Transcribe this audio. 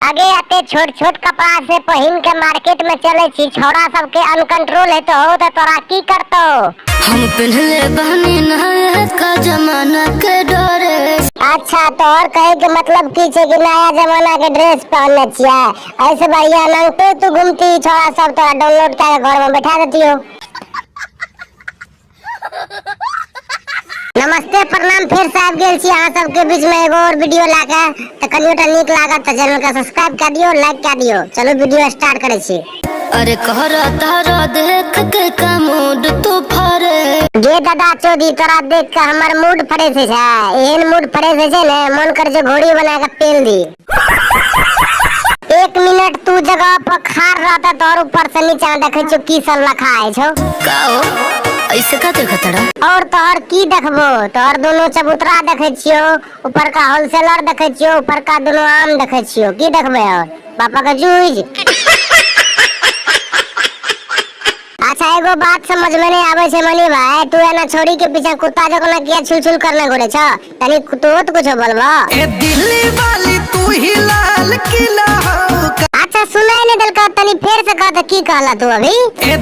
आगे आते छोट छोट कपड़ा से पहन के मार्केट में चले छी, छोड़ा सबके अनकंट्रोल है तो हो तो तोरा की करतो। हम पहले बहनी नया का जमाना के डरे। अच्छा तो और कहे के मतलब की छे कि नया जमाना के ड्रेस पहनने छिया, ऐसे बढ़िया नंगे तू घूमती, छोड़ा सब तोरा डाउनलोड करके घर में बैठा देती हो। नमस्ते प्रणाम, फिर से आबि गेल छी अहाँ सबके बीच में एगो और वीडियो लाके। तो कनियोटा नीक लागत तो चैनल के सब्सक्राइब कर दियो, लाइक कर दियो। चलो वीडियो स्टार्ट करे छी। अरे कहरा तारा देख के का मूड तू फरे। गे दादा चोदी तोरा देख के हमर मूड फ्रेश है, एहन मूड फ्रेश है ने मन कर जे घोड़ी बना के पेल दी। 1 मिनट तू जगह पर खार रहता तो और ऊपर से नीचे देखे छो की सब लखा है छो। का हो ऐसे का देखतड़ा? और तोहर की देखबो, तोहर दोनों चबूतरा देखे छियो, ऊपर का होलसेलर देखे छियो, ऊपर का दोनों आम देखे छियो, की देखबे और पापा का जूझ। अच्छा एगो बात समझ में नहीं आवे छे मनी भाई, तू एना छोरी के पीछे कुत्ता जको ना किया छुल करने घोड़े छ, तनी तू तो कुछ बोलबो। ए दिल्ली वाली तू ही लाल किला हो। अच्छा सुनाई नहीं देलका, तनी फिर से कह, की कहला तू अभी? ए